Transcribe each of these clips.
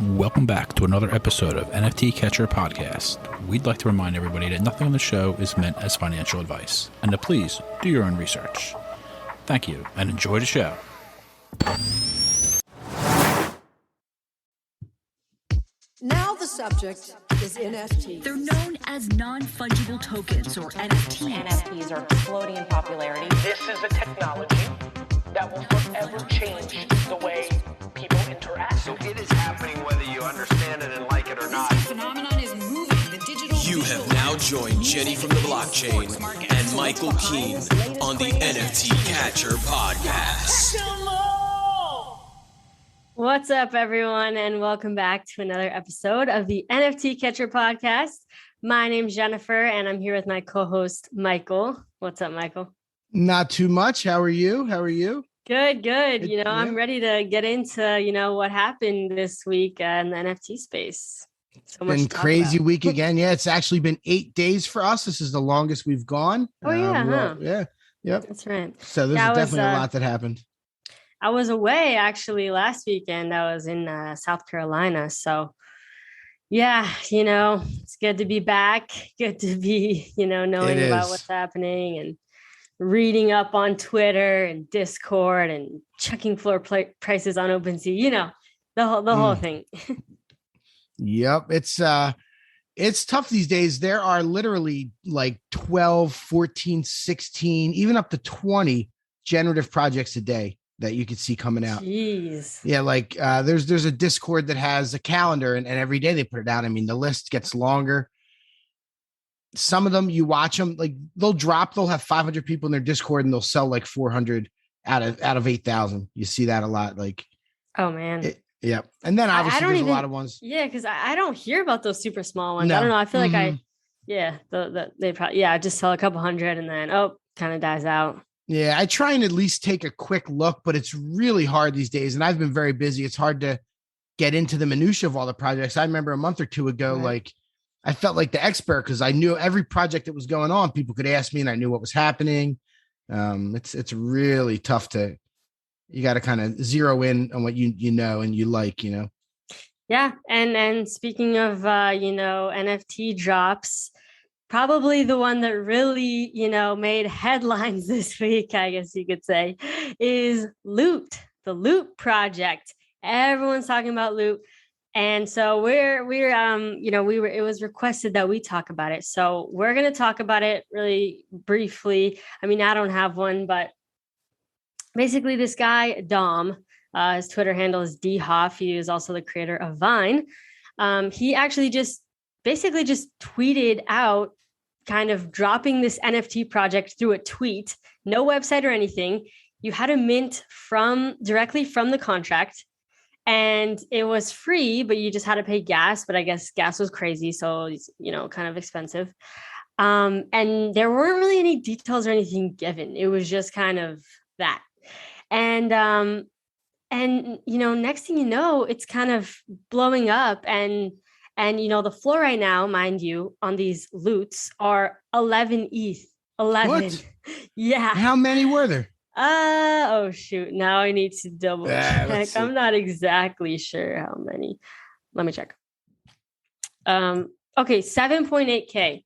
Welcome back to another episode of NFT Catcher Podcast. We'd like to remind everybody that nothing on the show is meant as financial advice, and to please do your own research. Thank you, and enjoy the show. Now the subject is NFTs. They're known as non-fungible tokens, or NFTs. NFTs are exploding in popularity. This is a technology that will forever change the way people interact. So it is happening whether you understand it and like it or not. This phenomenon is moving. The digital. You have now joined Jenny from the blockchain and Michael Keene on the NFT Catcher Podcast. What's up, everyone, and welcome back to another episode of the NFT Catcher Podcast. My name's Jennifer, and I'm here with my co-host, Michael. What's up, Michael? Not too much. How are you? Good. I'm ready to get into, what happened this week in the NFT space. So much been crazy week again. Yeah, it's actually been 8 days for us. This is the longest we've gone. Oh, yeah. Yeah. Yep. That's right. So there's definitely a lot that happened. I was away actually last weekend. I was in South Carolina. So yeah, it's good to be back. Good to be, knowing about what's happening and reading up on Twitter and Discord and checking floor prices on OpenSea, the whole thing. Yep. It's tough these days. There are literally like 12, 14, 16, even up to 20 generative projects a day that you could see coming out. Jeez. Yeah. Like there's a Discord that has a calendar and every day they put it out. I mean, the list gets longer. Some of them you watch them, like they'll have 500 people in their Discord and they'll sell like 400 out of 8,000. You see that a lot. Like, oh man. Yeah. And then obviously there's a lot of ones. Yeah. Cause I don't hear about those super small ones. No. I don't know. I feel like they probably, I just sell a couple hundred and then, kind of dies out. Yeah. I try and at least take a quick look, but it's really hard these days. And I've been very busy. It's hard to get into the minutia of all the projects. I remember a month or two ago, like I felt like the expert because I knew every project that was going on. People could ask me and I knew what was happening. It's really tough you got to kind of zero in on what you know and you like, Yeah. And speaking of, NFT drops, probably the one that really, made headlines this week, I guess you could say, is Loot, the Loot project. Everyone's talking about Loot. And so it was requested that we talk about it. So we're going to talk about it really briefly. I mean, I don't have one, but basically this guy, Dom, his Twitter handle is DHoff. He is also the creator of Vine. He actually just tweeted out kind of dropping this NFT project through a tweet, no website or anything. You had to mint directly from the contract. And it was free, but you just had to pay gas. But I guess gas was crazy. So it's, kind of expensive. And there weren't really any details or anything given. It was just kind of that. And next thing you know, it's kind of blowing up. And the floor right now, mind you, on these loots are 11 ETH. 11. What? Yeah. How many were there? Oh shoot. Now I need to double check. I'm not exactly sure how many. Let me check. Okay, 7.8K.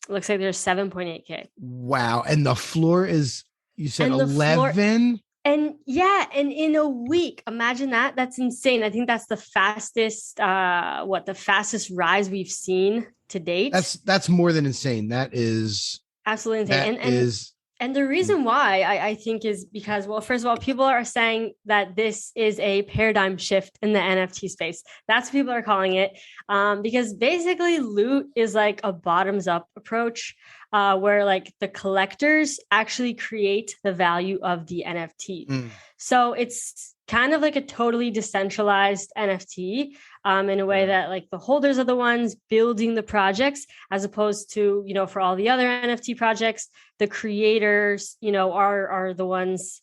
Looks like there's 7.8K. Wow. And the floor is, you said 11? And in a week, imagine that. That's insane. I think that's the fastest, the fastest rise we've seen to date. That's more than insane. That is absolutely insane. And the reason why I think is because, well, first of all, people are saying that this is a paradigm shift in the NFT space. That's what people are calling it. Because basically Loot is like a bottoms up approach where like the collectors actually create the value of the NFT. So it's kind of like a totally decentralized NFT in a way that like the holders are the ones building the projects, as opposed to, for all the other NFT projects, the creators, are the ones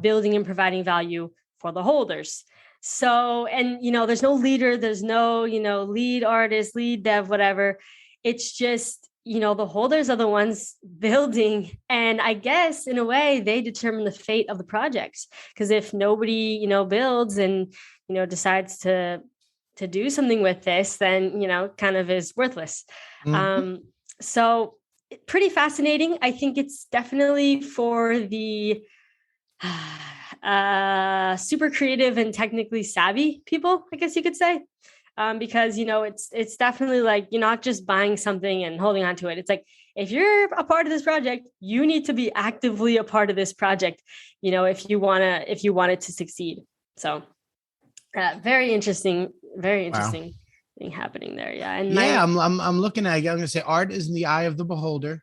building and providing value for the holders. So, and, there's no leader, there's no, lead artist, lead dev, whatever. It's just, the holders are the ones building. And I guess in a way they determine the fate of the project. Because if nobody, builds and, decides to to do something with this, then, kind of is worthless. So pretty fascinating. I think it's definitely for the super creative and technically savvy people, I guess you could say. Because, it's definitely like, you're not just buying something and holding on to it. It's like, if you're a part of this project, you need to be actively a part of this project, if you want it to succeed. So very interesting thing happening there. Yeah. And I'm looking at, I'm going to say art is in the eye of the beholder.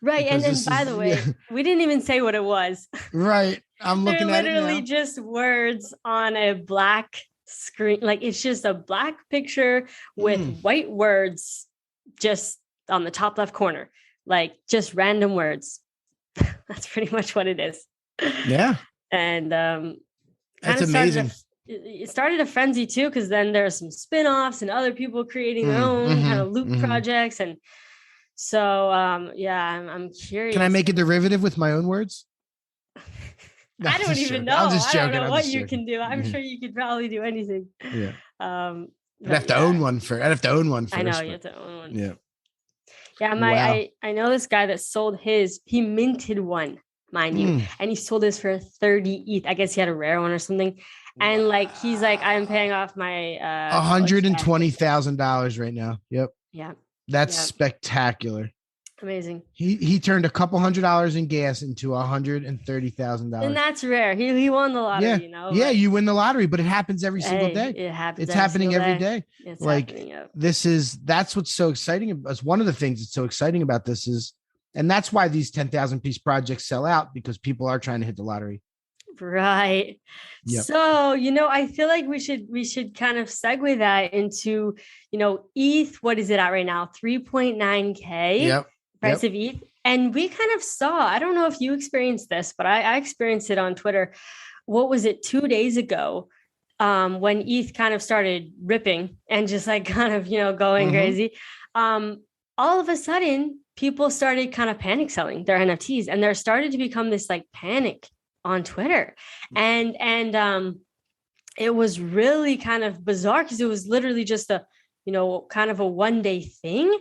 Right. And by the way, we didn't even say what it was. Right. I'm looking at it now. Literally just words on a black screen. Like, it's just a black picture with white words just on the top left corner, like just random words. That's pretty much what it is. Yeah. And that's amazing. It started a frenzy too, because then there's some spin-offs and other people creating their own kind of loop projects. And so, I'm curious. Can I make a derivative with my own words? No, I don't even know. I'm just joking. I don't know what you can do. I'm sure you could probably do anything. Yeah. I'd have to own one first. I know you have to own one. Yeah. Yeah. I know this guy that sold his. He minted one, mind you, and he sold his for 30 ETH. I guess he had a rare one or something. And he's like, I'm paying off my $120,000 right now. Yep. Yeah. That's spectacular. Amazing. He turned a couple $100 in gas into $130,000. And that's rare. He won the lottery, Yeah, you win the lottery, but it happens every single day. It happens. It's happening every day. That's what's so exciting. That's one of the things that's so exciting about this is, and that's why these 10,000 piece projects sell out, because people are trying to hit the lottery. Right. Yep. So, I feel like we should kind of segue that into, ETH. What is it at right now? 3.9K. Yep. Price of ETH. And we kind of saw, I don't know if you experienced this, but I experienced it on Twitter. What was it, 2 days ago, when ETH kind of started ripping and just kind of, going crazy. All of a sudden, people started kind of panic selling their NFTs, and there started to become this panic on Twitter. And it was really kind of bizarre, because it was literally just a, kind of a one-day thing.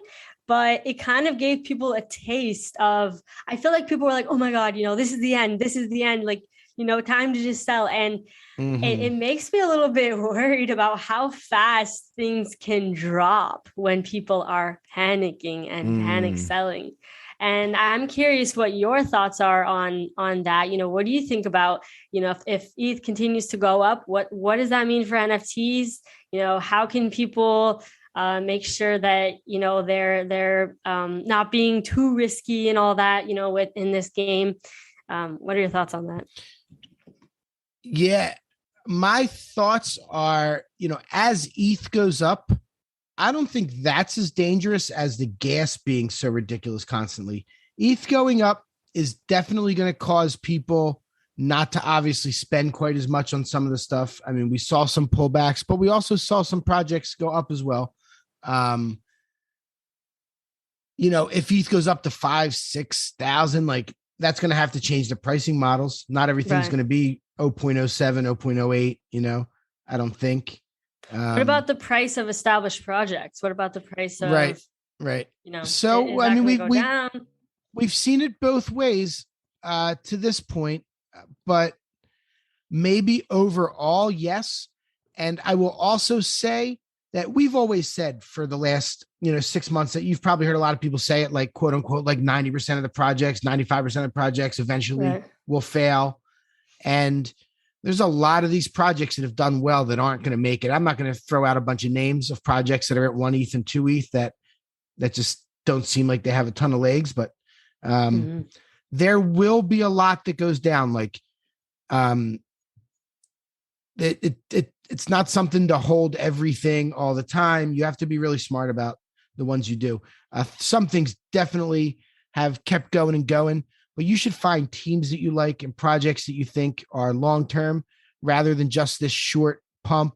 But it kind of gave people a taste of, I feel like people were like, oh my God, this is the end. This is the end. Time to just sell. And it makes me a little bit worried about how fast things can drop when people are panicking and panic selling. And I'm curious what your thoughts are on that. What do you think about, if ETH continues to go up, what does that mean for NFTs? How can people make sure that, they're not being too risky and all that, in this game? What are your thoughts on that? Yeah, my thoughts are, as ETH goes up, I don't think that's as dangerous as the gas being so ridiculous constantly. ETH going up is definitely going to cause people not to obviously spend quite as much on some of the stuff. I mean, we saw some pullbacks, but we also saw some projects go up as well. If ETH goes up to 5,000-6,000, that's going to have to change the pricing models. Not everything's going to be 0.07, 0.08, I don't think. What about the price of established projects? What about the price of right? So I mean, we've seen it both ways to this point, but maybe overall, yes. And I will also say that we've always said for the last 6 months that you've probably heard a lot of people say it, quote unquote, 90% of the projects, 95% of the projects eventually will fail. And there's a lot of these projects that have done well that aren't going to make it. I'm not going to throw out a bunch of names of projects that are at 1 ETH and 2 ETH that just don't seem like they have a ton of legs, but there will be a lot that goes down. It's not something to hold everything all the time. You have to be really smart about the ones you do. Some things definitely have kept going and going, but you should find teams that you like and projects that you think are long-term rather than just this short pump.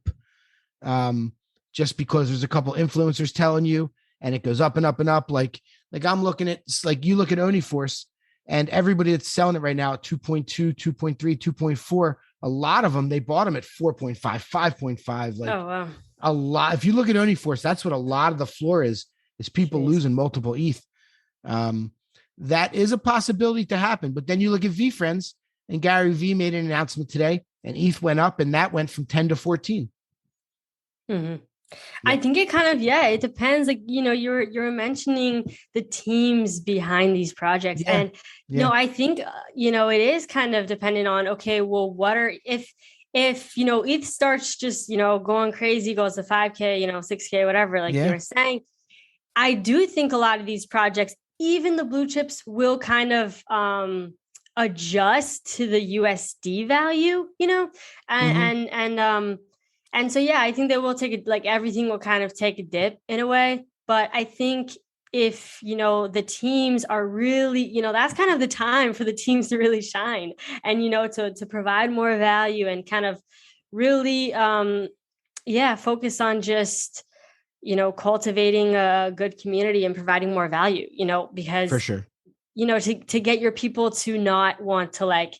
Just because there's a couple influencers telling you and it goes up and up and up. Like I'm looking at, you look at Oniforce and everybody that's selling it right now at 2.2, 2.3, 2.4, a lot of them, they bought them at 4.5, 5.5. Oh, wow. A lot. If you look at Uniforce, that's what a lot of the floor is people losing multiple ETH. That is a possibility to happen. But then you look at VeeFriends, and Gary V made an announcement today, and ETH went up, and that went from 10 to 14. Mm-hmm. I think it kind of, it depends. Like, you're mentioning the teams behind these projects. And, I think, it is kind of dependent on, okay, well, if ETH starts just, going crazy, goes to 5K, 6K, whatever, like you were saying, I do think a lot of these projects, even the blue chips, will kind of adjust to the USD value, and so, I think they will take it, like everything will kind of take a dip in a way. But I think if, the teams are really, that's kind of the time for the teams to really shine and, to provide more value and kind of really, focus on just, cultivating a good community and providing more value, because for sure, to get your people to not want to like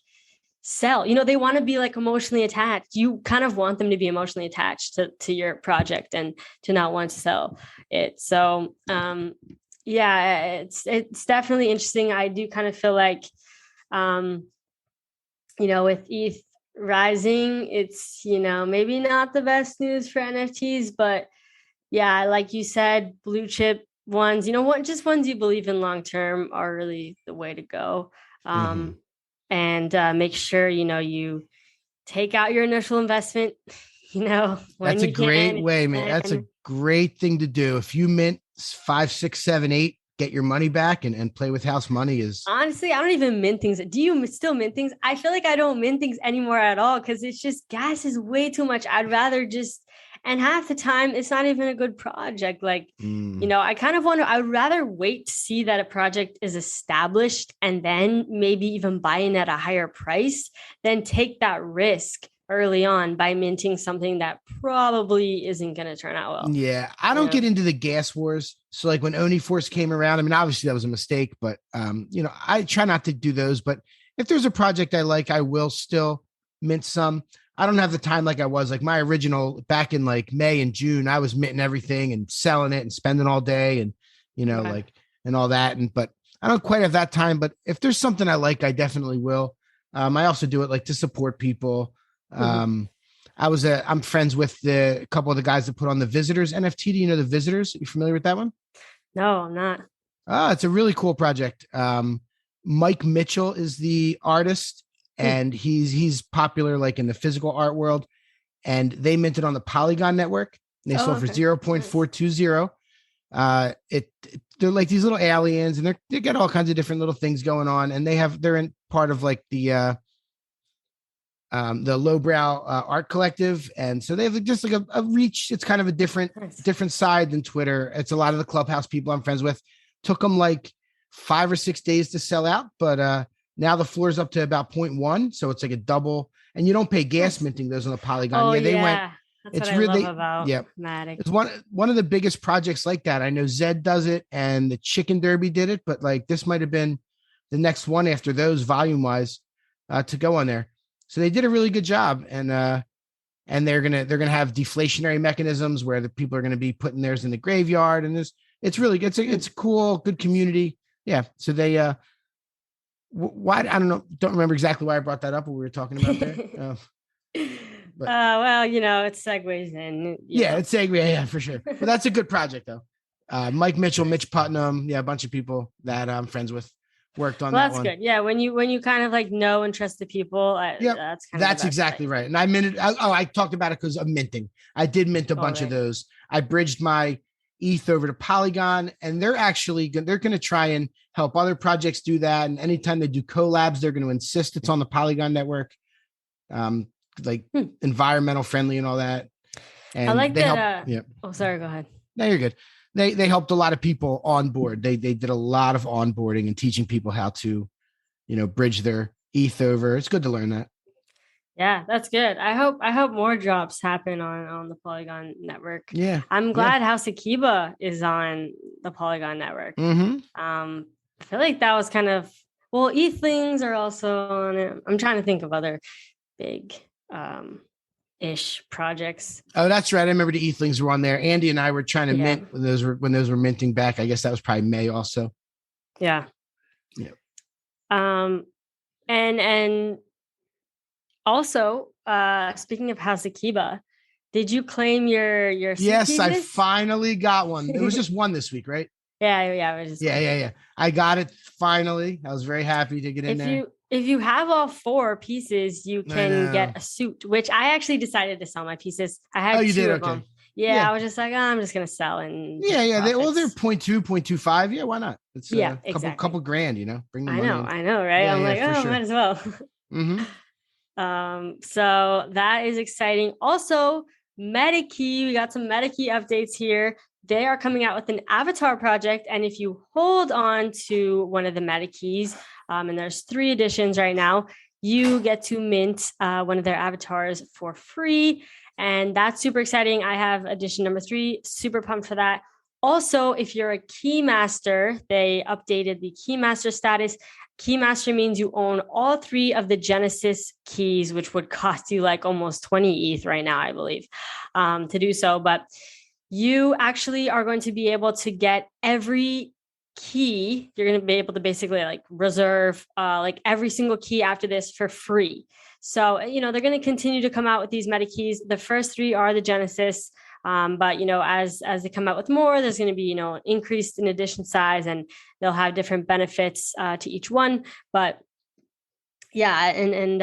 sell, they want to be like emotionally attached. You kind of want them to be emotionally attached to your project and to not want to sell it. So, it's definitely interesting. I do kind of feel like, with ETH rising, it's, maybe not the best news for NFTs, but like you said, blue chip ones, just ones you believe in long-term are really the way to go. And make sure, you take out your initial investment, that's a great way, man. That's a great thing to do. If you mint 5, 6, 7, 8, get your money back and play with house money is honestly, I don't even mint things. Do you still mint things? I feel like I don't mint things anymore at all because it's just gas is way too much. I'd rather and half the time it's not even a good project. Like, I kind of I would rather wait to see that a project is established and then maybe even buying at a higher price than take that risk early on by minting something that probably isn't going to turn out well. Yeah. I don't get into the gas wars. So like when Uniforce came around, I mean, obviously that was a mistake, but I try not to do those, but if there's a project I like, I will still mint some. I don't have the time like I was like my original back in like May and June. I was minting everything and selling it and spending all day and, like, and all that. But I don't quite have that time. But if there's something I like, I definitely will. I also do it like to support people. I'm friends with a couple of the guys that put on the Visitors NFT. Do you know the Visitors? Are you familiar with that one? No, I'm not. It's a really cool project. Mike Mitchell is the artist. And he's popular like in the physical art world, and they minted on the Polygon network. And they sold for 0.420. They're like these little aliens, and they got all kinds of different little things going on. And they're in part of like the lowbrow art collective, and so they have just like a reach. It's kind of a different side than Twitter. It's a lot of the Clubhouse people I'm friends with. Took them like 5 or 6 days to sell out, but now the floor is up to about 0.1. So it's like a double, and you don't pay gas minting those on the Polygon. They went. That's it's what really, I love about Matic. It's one of the biggest projects like that. I know Zed does it and the Chicken Derby did it, but like this might've been the next one after those volume wise to go on there. So they did a really good job, and they're going to have deflationary mechanisms where the people are going to be putting theirs in the graveyard. And it's a cool, good community. Yeah. So they, why I don't remember exactly why I brought that up. What we were talking about there. It segues in. It's segue. Yeah, for sure. But that's a good project though. Mike Mitchell, Mitch Putnam, a bunch of people that I'm friends with worked on that one. That's good. Yeah, when you kind of like know and trust the people, that's exactly right. And I minted. I talked about it because of minting. I did mint a bunch of those. I bridged my ETH over to Polygon, and they're going to try and help other projects do that. And anytime they do collabs, they're going to insist it's on the Polygon network, environmental friendly and all that. And I like that. Oh, sorry. Go ahead. No, you're good. They helped a lot of people on board. They did a lot of onboarding and teaching people how to, bridge their ETH over. It's good to learn that. Yeah, that's good. I hope more drops happen on the Polygon network. Yeah. I'm glad House Akiba is on the Polygon network. Mm-hmm. I feel like that was kind of, ETHlings are also on it. I'm trying to think of other big ish projects. Oh, that's right. I remember the Ethlings were on there. Andy and I were trying to Yeah. mint when those were minting back. I guess that was probably May also. Yeah. Yeah. And also, speaking of House Akiba, did you claim your Yes, I pieces? finally got one. It was just one this week, right? Yeah. It was just Yeah. I got it finally. I was very happy to get in there. If you have all 4 pieces, you can get a suit, which I actually decided to sell my pieces. I had 2 of them. Yeah, I was just like, I'm just gonna sell and they're 0.2, 0.25. Yeah, why not? It's couple grand, bring the money. I know, right? Yeah, I'm like, sure. might as well. So that is exciting. Also, MetaKey, we got some MetaKey updates here. They are coming out with an avatar project, and if you hold on to one of the MetaKeys, and there's 3 editions right now, you get to mint one of their avatars for free. And that's super exciting. I have edition number 3, super pumped for that. Also, if you're a keymaster, they updated the keymaster status. Keymaster means you own all 3 of the Genesis keys, which would cost you like almost 20 ETH right now, I believe, to do so. But you actually are going to be able to get every key. You're going to be able to basically like reserve like every single key after this for free. So, they're going to continue to come out with these meta keys. The first 3 are the Genesis. But, as they come out with more, there's going to be, an increase in edition size, and they'll have different benefits to each one. But yeah, and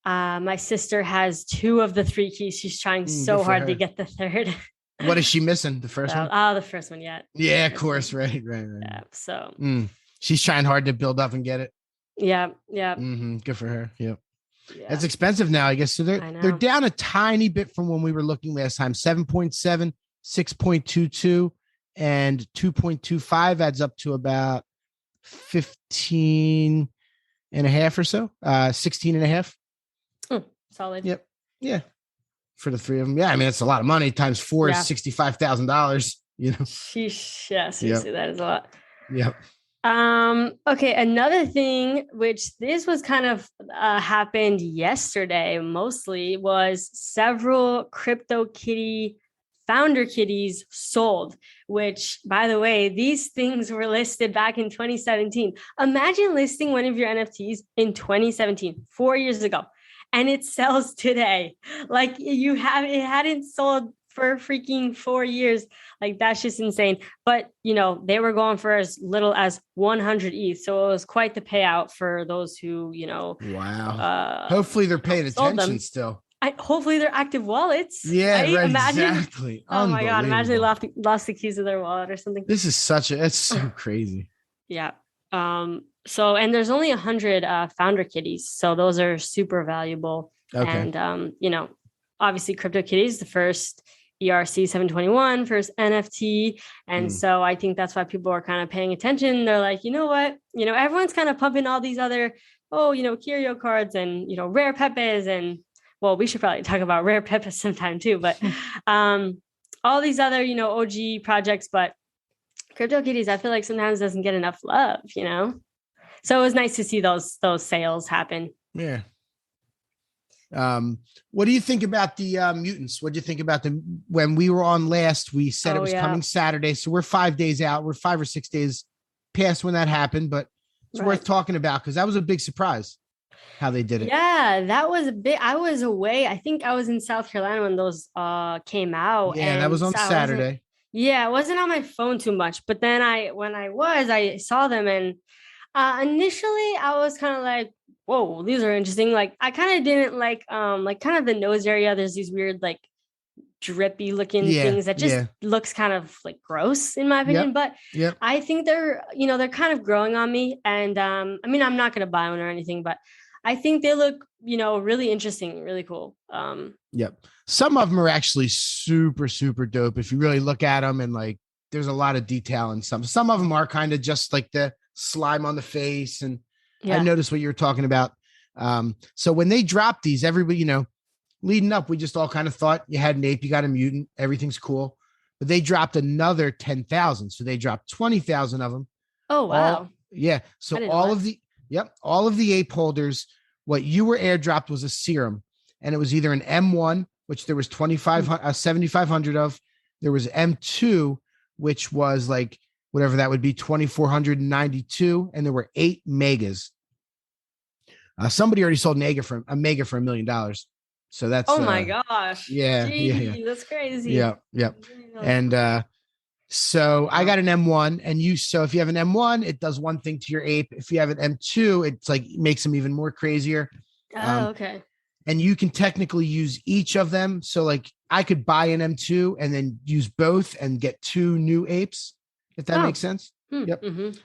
my sister has 2 of the 3 keys. She's trying so hard to get the 3rd. What is she missing? The first one? Oh, the first one, yeah. Yeah, of course. Right. Yeah, so. She's trying hard to build up and get it. Yeah. Good for her. Yep. Yeah. That's expensive now, I guess. So they're down a tiny bit from when we were looking last time. 7.7, 6.22, and 2.25 adds up to about 15 and a half or so. 16 and a half. Solid. Yep. Yeah. For the 3 of them. Yeah. I mean, it's a lot of money. Times 4 is $65,000. Sheesh. Yeah, seriously, that is a lot. Yep. Okay, another thing, which this was kind of happened yesterday mostly, was several CryptoKitty founder kitties sold, which, by the way, these things were listed back in 2017. Imagine listing one of your NFTs in 2017, 4 years ago, and it sells today. Like it hadn't sold for freaking 4 years. Like that's just insane. But they were going for as little as 100 ETH. So it was quite the payout for those who, wow. Hopefully they're paying attention still. Hopefully they're active wallets. Yeah, right, exactly. Oh my God. Imagine they lost the keys of their wallet or something. This is it's so crazy. Yeah. So, and there's only 100 founder kitties. So those are super valuable. Okay. And, obviously CryptoKitties, the first ERC 721, first NFT. And so I think that's why people are kind of paying attention. They're like, you know what, everyone's kind of pumping all these other, Curio cards and, rare Pepes. And well, we should probably talk about rare Pepes sometime too, but all these other, OG projects, but CryptoKitties, I feel like sometimes doesn't get enough love, So it was nice to see those sales happen. Yeah. What do you think about the mutants? What do you think about them? When we were on last, we said it was coming Saturday. So we're 5 days out. We're 5 or 6 days past when that happened, but it's worth talking about because that was a big surprise how they did it. Yeah, that was a bit. I was away. I think I was in South Carolina when those came out. Yeah, that was on Saturday. I wasn't on my phone too much, but then I saw them, and initially I was kind of like, whoa, these are interesting. Like I kind of didn't like kind of the nose area. There's these weird like drippy looking things that just looks kind of like gross in my opinion. But I think they're kind of growing on me. And I mean, I'm not gonna buy one or anything, but I think they look, really interesting, really cool. Some of them are actually super, super dope. If you really look at them and like, there's a lot of detail in some of them are kind of just like the slime on the face. And I noticed what you were talking about. So when they dropped these, everybody, leading up, we just all kind of thought you had an ape, you got a mutant, everything's cool. But they dropped another 10,000. So they dropped 20,000 of them. Oh, wow. So all of the ape holders, what you were airdropped was a serum. and it was either an M1, which there was 7,500 of. There was M2, which was like whatever that would be, 2,492, and there were 8 megas. Somebody already sold a mega for $1 million. So that's my gosh. Yeah. That's crazy. Yeah. And so I got an M1, and so if you have an M1, it does one thing to your ape. If you have an M2, it's like makes them even more crazier. Okay. And you can technically use each of them. So like I could buy an M2 and then use both and get 2 new apes, if that makes sense. Yep.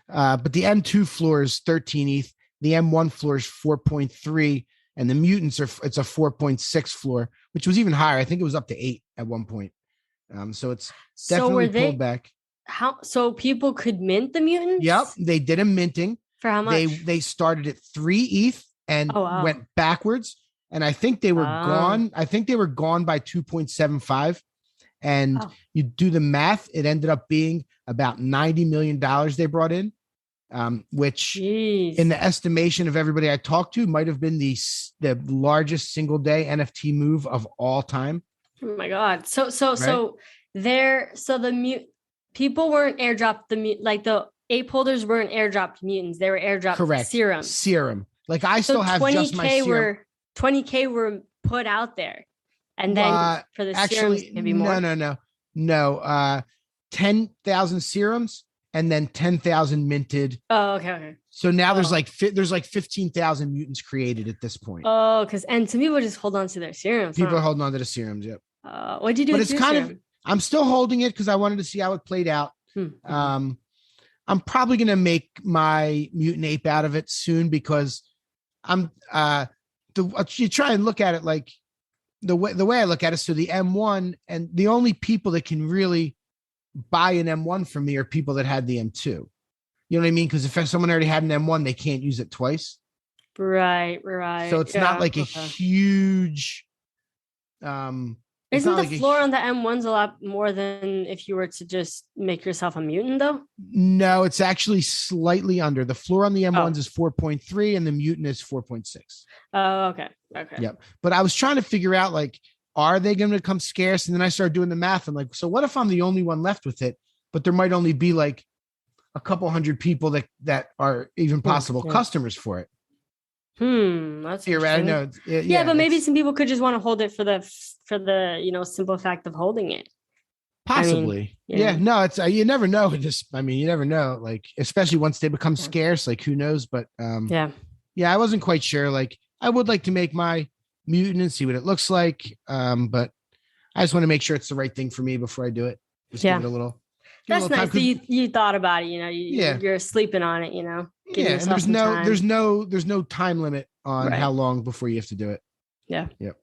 But the M2 floor is 13 ETH. The M1 floor is 4.3, and the mutants it's a 4.6 floor, which was even higher. I think it was up to 8 at one point. So it's definitely pulled back. So people could mint the mutants? Yep. They did a minting. For how much? They started at 3 ETH and went backwards. And I think they were gone. I think they were gone by 2.75. And you do the math, it ended up being about $90 million they brought in, which in the estimation of everybody I talked to might have been the largest single day NFT move of all time. Oh my God. So the people weren't airdropped the ape holders weren't airdropped mutants. They were airdropped serum. Like I still have just my serum. 20K were put out there. And then for the serums, maybe more. No. 10,000 serums and then 10,000 minted. Oh, okay. So now there's like 15,000 mutants created at this point. Oh, and some people just hold on to their serums. People are holding on to the serums. Yep. What'd you do? But it's kind of, I'm still holding it because I wanted to see how it played out. I'm probably going to make my mutant ape out of it soon because you try and look at it like the way I look at it. So the M1, and the only people that can really buy an M1 from me are people that had the M2. You know what I mean? Because if someone already had an M1, they can't use it twice. Right. So it's not like a huge. Isn't the floor on the M1s a lot more than if you were to just make yourself a mutant, though? No, it's actually slightly under. The floor on the M1s is 4.3 and the mutant is 4.6. Oh, okay. Yep. But I was trying to figure out, like, are they going to become scarce? And then I started doing the math. I'm like, so what if I'm the only one left with it, but there might only be like a couple hundred people that are even possible customers for it? That's right. No, but maybe some people could just want to hold it for the simple fact of holding it. Possibly. No, it's you never know. You never know. Like, especially once they become scarce, like who knows? But I wasn't quite sure. Like, I would like to make my mutant and see what it looks like. But I just want to make sure it's the right thing for me before I do it. Just give it a little. That's nice. So you thought about it. You're sleeping on it. And there's no time limit on how long before you have to do it. Yeah. Yep.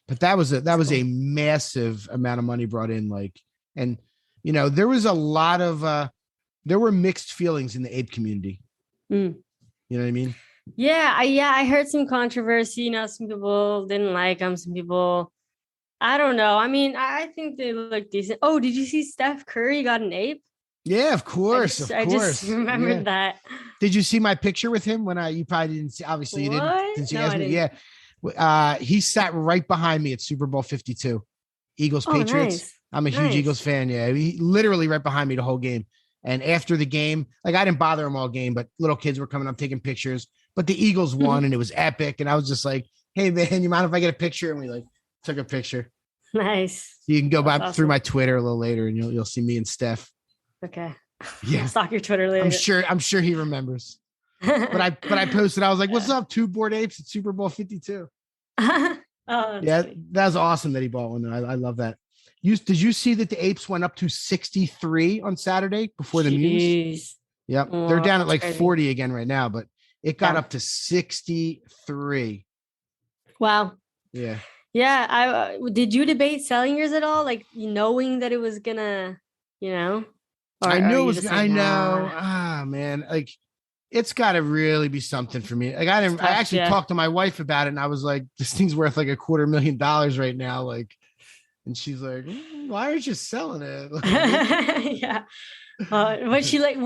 But that was a massive amount of money brought in. Like, and there was a lot of there were mixed feelings in the ape community. You know what I mean? Yeah. I heard some controversy. Some people didn't like them. Some people, I don't know. I mean, I think they look decent. Oh, did you see Steph Curry got an ape? Yeah, of course. I just remembered that. Did you see my picture with him when you probably didn't see? Obviously, you didn't. Since you asked me, yeah. He sat right behind me at Super Bowl 52, Eagles Patriots. Nice. I'm a huge Eagles fan. Yeah, he literally right behind me the whole game. And after the game, like I didn't bother him all game, but little kids were coming up taking pictures. But the Eagles won, and it was epic. And I was just like, "Hey man, you mind if I get a picture?" And we took a picture. Nice. You can go back through my Twitter a little later, and you'll see me and Steph. Okay. Yeah. I'll stalk your Twitter later. I'm sure he remembers. But I posted, I was like, "What's up? 2 Bored Apes at Super Bowl 52." Yeah, that's awesome that he bought one. I love that. Did you see that the apes went up to 63 on Saturday before the mutants? Yep. They're down at 40 again right now, but it got up to 63. Wow. Yeah. Yeah. Did you debate selling yours at all? Like knowing that it was gonna, I knew it was. I know. Man. Like, it's got to really be something for me. Like, I actually talked to my wife about it, and I was like, "This thing's worth like $250,000 right now." Like, and she's like, "Why aren't you selling it?" Yeah. Was she like?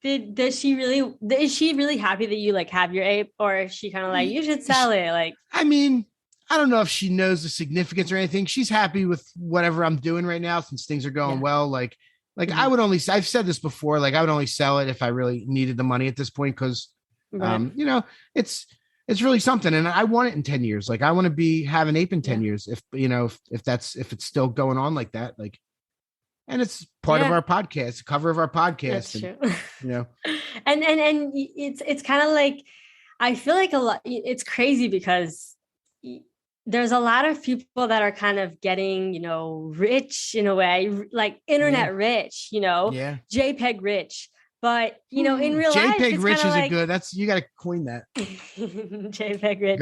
Is she really happy that you have your ape, or is she kind of like, you should sell it? Like, I mean, I don't know if she knows the significance or anything. She's happy with whatever I'm doing right now since things are going well. Like I would only, I've said this before, like I would only sell it if I really needed the money at this point. Cause, you know, it's really something. And I want it in 10 years. Like I want to have an ape in 10 years. If, you know, if it's still going on like that, like, and it's part of our podcast, the cover of our podcast. That's and, true. You know, and it's kind of like, I feel like it's crazy because there's a lot of people that are kind of getting, you know, rich in a way, like internet rich, you know, JPEG rich. But, you know, in real life, JPEG it's rich is like, a good, you got to coin that. JPEG rich.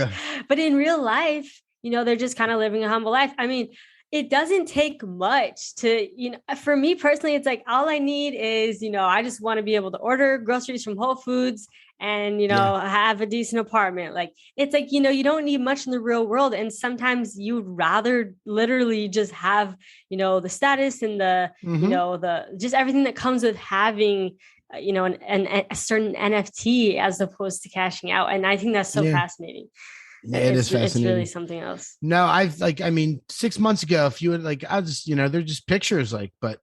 But in real life, you know, they're just kind of living a humble life. I mean, it doesn't take much to, you know, for me personally, it's like, all I need is, you know, I just want to be able to order groceries from Whole Foods and, you know, have a decent apartment. Like, it's like, you know, you don't need much in the real world. And sometimes you'd rather literally just have, you know, the status and the, you know, just everything that comes with having, you know, a certain NFT as opposed to cashing out. And I think that's so fascinating. Yeah, it is fascinating. It's really something else. No, I mean, 6 months ago, if you would like, I just, you know, they're just pictures, like, but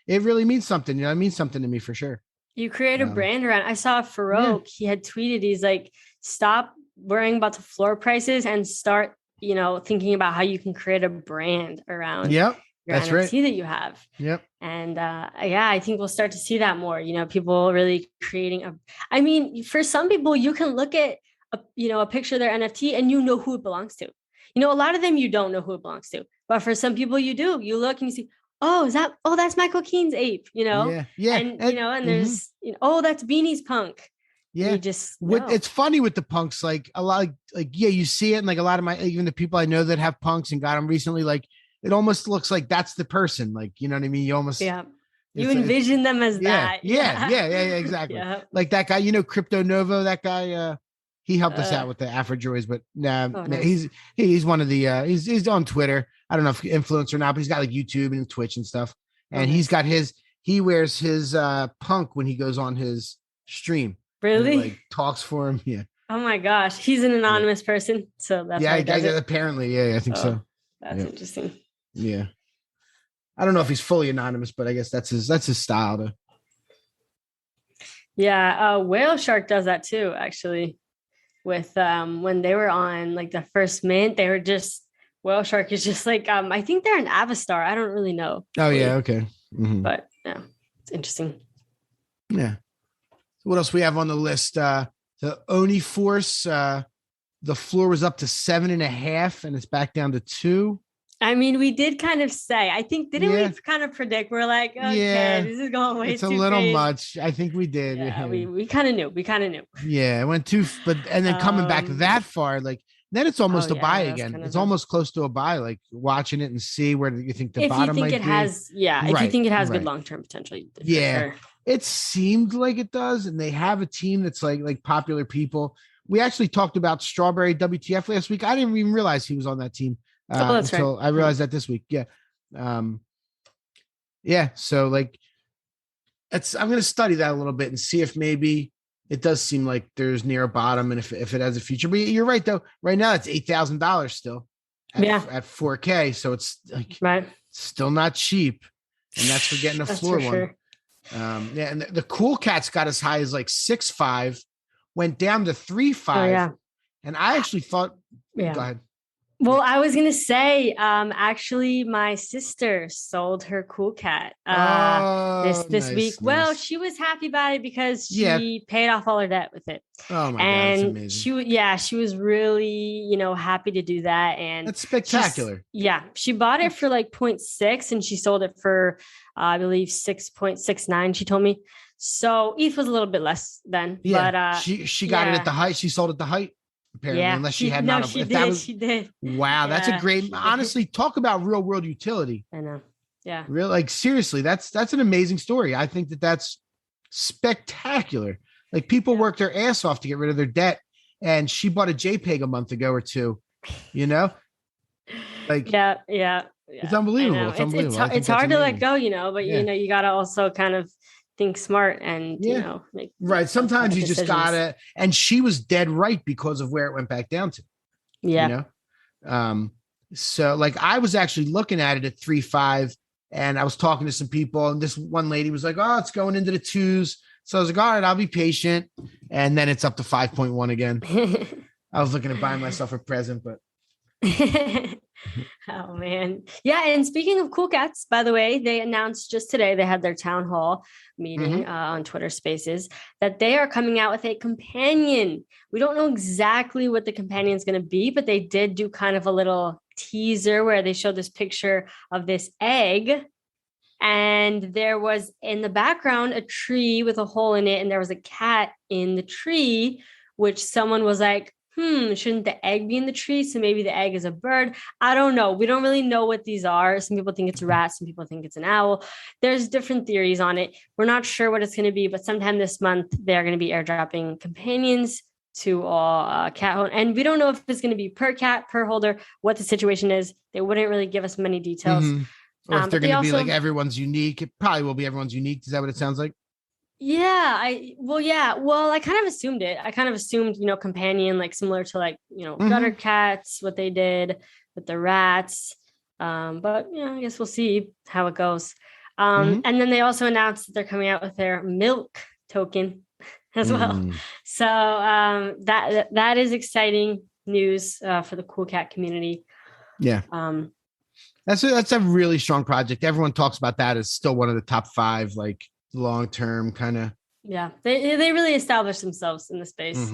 it really means something. You know, it means something to me for sure. You create a brand around. I saw Farouk. He had tweeted, he's like, stop worrying about the floor prices and start, you know, thinking about how you can create a brand around your NFT that you have. And I think we'll start to see that more, you know, people really creating I mean, for some people, you can look at a picture of their NFT and you know who it belongs to. You know, a lot of them you don't know who it belongs to, but for some people you do. You look and you see, that's Michael Keen's ape, you know? And you know, and there's, you know, that's Beanie's punk. You just it's funny with the punks, like a lot, you see it, and like a lot of even the people I know that have punks and got them recently, like it almost looks like that's the person, like, you know what I mean? You almost you envision them as that. Exactly. Like that guy, you know, Crypto Novo, that guy, he helped us out with the AfroDroids, but nice. he's one of the he's on Twitter. I don't know if influencer or not, but he's got like YouTube and Twitch and stuff. And he's got he wears his punk when he goes on his stream. Really? And, like, talks for him. Yeah. Oh my gosh. He's an anonymous person. So that's apparently. I think so. That's interesting. Yeah. I don't know if he's fully anonymous, but I guess that's his style to. Yeah, Whale Shark does that too, actually. With when they were on like the first mint, they were just Whale Shark is just like I think they're an Avastar. I don't really know. Oh yeah, okay. But yeah, it's interesting. Yeah. So what else we have on the list? The Oni Force, the floor was up to 7.5 and it's back down to 2. I mean, we did kind of say, I think, didn't we kind of predict? We're like, okay, this is going way too It's a little much. I think we did. Yeah, we kind of knew. Yeah, it went too, and then coming back that far, like, then it's almost a buy again. It's almost close to a buy, like watching it and see where you think the bottom might be. If you think it has good long-term potential. Sure. It seemed like it does. And they have a team that's like popular people. We actually talked about Strawberry WTF last week. I didn't even realize he was on that team. Until I realized that this week. Yeah. So like, I'm going to study that a little bit and see if maybe it does seem like there's near a bottom and if it has a future, but you're right though. Right now it's $8,000 still at 4K. So it's like, still not cheap. And that's for getting a floor one. Sure. And the Cool Cats got as high as like 6.5, went down to 3.5. And I actually thought, go ahead. Well, I was going to say, actually, my sister sold her Cool Cat this week. Nice. Well, she was happy about it because she paid off all her debt with it. Oh my God, that's amazing. She was really, happy to do that. And that's spectacular. She bought it for like 0.6 and she sold it for, I believe, 6.69, she told me. So ETH was a little bit less then. But she got it at the height. She sold at the height. Apparently, unless she had not. She did. She did. Wow, that's a great. Honestly, talk about real world utility. I know. Yeah. Real, like, seriously, that's an amazing story. I think that's spectacular. Like, people worked their ass off to get rid of their debt, and she bought a JPEG a month ago or two. Like, it's unbelievable. It's hard to let go, but you got to also kind of think smart and make sometimes you just gotta, and she was dead right because of where it went back down to. So like I was actually looking at it at 3.5, and I was talking to some people, and this one lady was like, "Oh, it's going into the 2s." So I was like, "All right, I'll be patient." And then it's up to 5.1 again. I was looking at buying myself a present, but oh man. Yeah. And speaking of cool cats, by the way, they announced just today, they had their town hall meeting on Twitter Spaces, that they are coming out with a companion. We don't know exactly what the companion is going to be, but they did do kind of a little teaser where they showed this picture of this egg, and there was in the background a tree with a hole in it, and there was a cat in the tree, which someone was like, shouldn't the egg be in the tree? So maybe the egg is a bird. I don't know. We don't really know what these are. Some people think it's a rat. Some people think it's an owl. There's different theories on it. We're not sure what it's going to be, but sometime this month, they're going to be airdropping companions to all cat holders. And we don't know if it's going to be per cat, per holder, what the situation is. They wouldn't really give us many details. Or if they're going to be like everyone's unique. It probably will be everyone's unique. Is that what it sounds like? Yeah. I kind of assumed it. I kind of assumed, companion, like similar to like, gutter cats, what they did with the rats. But I guess we'll see how it goes. And then they also announced that they're coming out with their milk token as well. So that is exciting news for the cool cat community. Yeah. That's a really strong project. Everyone talks about that as still one of the top 5, like long-term kind of. Yeah. They really established themselves in the space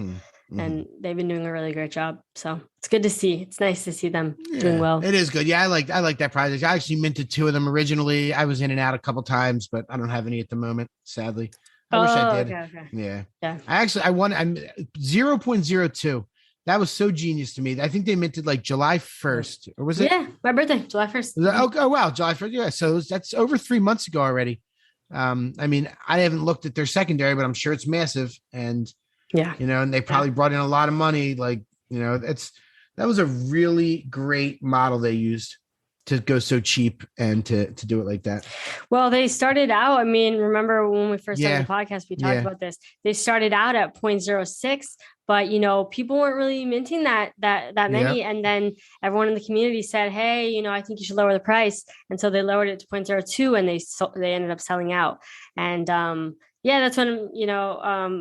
and they've been doing a really great job. So it's good to see. It's nice to see them doing well. It is good. Yeah. I like that project. I actually minted 2 of them originally. I was in and out a couple times, but I don't have any at the moment, sadly. I wish I did. Okay. Yeah. I won. I'm 0.02. That was so genius to me. I think they minted like July 1st, or was it? Yeah, my birthday, July 1st. Oh wow, July 1st. Yeah, so that's over 3 months ago already. I mean, I haven't looked at their secondary, but I'm sure it's massive. And and they probably brought in a lot of money. Like, that was a really great model they used to go so cheap and to do it like that. Well, they started out, remember when we first started the podcast, we talked about this. They started out at 0.06, but people weren't really minting that many. And then everyone in the community said, hey, I think you should lower the price. And so they lowered it to 0.02 and they ended up selling out. And that's when,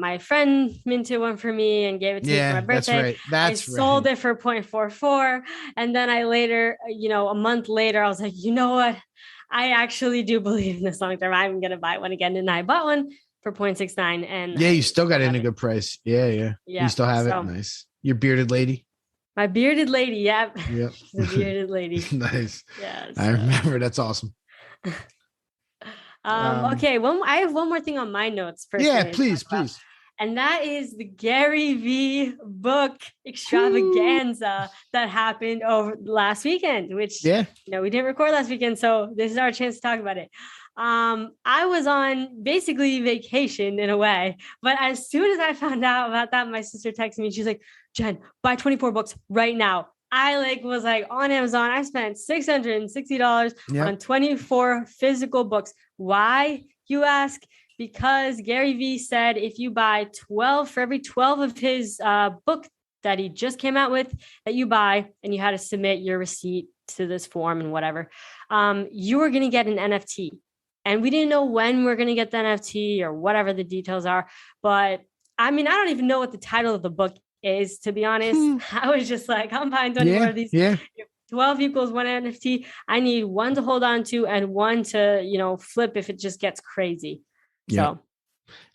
my friend minted one for me and gave it to me for my birthday. That's right. I sold it for 0.44. And then I later, a month later, I was like, you know what? I actually do believe in this long term. I'm going to buy one again. And I bought one for 0.69. And you still got it in a good price. Yeah. You still have it. Nice. Your bearded lady. My bearded lady. Yep. The bearded lady. Nice. Yeah. I remember. That's awesome. Okay. Well, I have one more thing on my notes. Please. And that is the Gary V book extravaganza that happened over last weekend, which, we didn't record last weekend. So this is our chance to talk about it. I was on basically vacation in a way, but as soon as I found out about that, my sister texted me. She's like, Jen, buy 24 books right now. I was on Amazon. I spent $660 on 24 physical books. Why, you ask? Because Gary V said if you buy 12 for every 12 of his book that he just came out with that you buy, and you had to submit your receipt to this form and whatever, you were going to get an NFT. And we didn't know when we're going to get the NFT or whatever the details are. But I don't even know what the title of the book is, to be honest. I was just like, I'm buying 24 of these. 12 equals one NFT. I need one to hold on to and one to, flip if it just gets crazy. So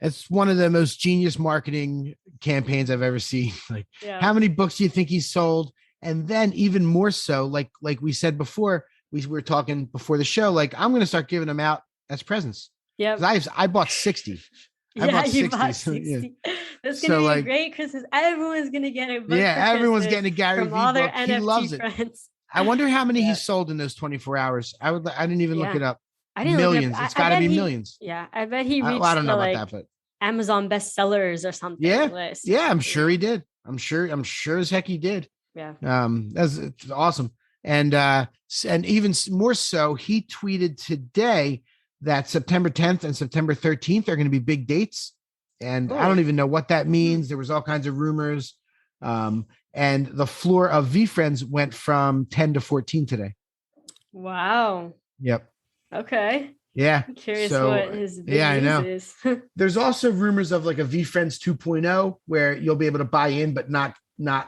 it's one of the most genius marketing campaigns I've ever seen. Like, how many books do you think he sold? And then even more so, like we said before, we were talking before the show, like, I'm going to start giving them out as presents. Yeah. I bought 60. You bought 60. That's going to be a great Christmas. Everyone's going to get a book. Yeah, everyone's getting a Gary from all their book. NFT he loves friends. It. I wonder how many he sold in those 24 hours. I didn't even look it up. Millions. It's got to be millions. Yeah, I bet he reached I don't know about that, but Amazon bestsellers or something. List. Yeah, I'm sure he did. I'm sure as heck he did. Yeah. That's awesome. And even more so, he tweeted today that September 10th and September 13th are going to be big dates. And I don't even know what that means. There was all kinds of rumors. And the floor of VeeFriends went from 10 to 14 today. Wow. Yep. Okay. Yeah. I'm curious So, what his big yeah, I news know. is. There's also rumors of like a VeeFriends 2.0 where you'll be able to buy in, but not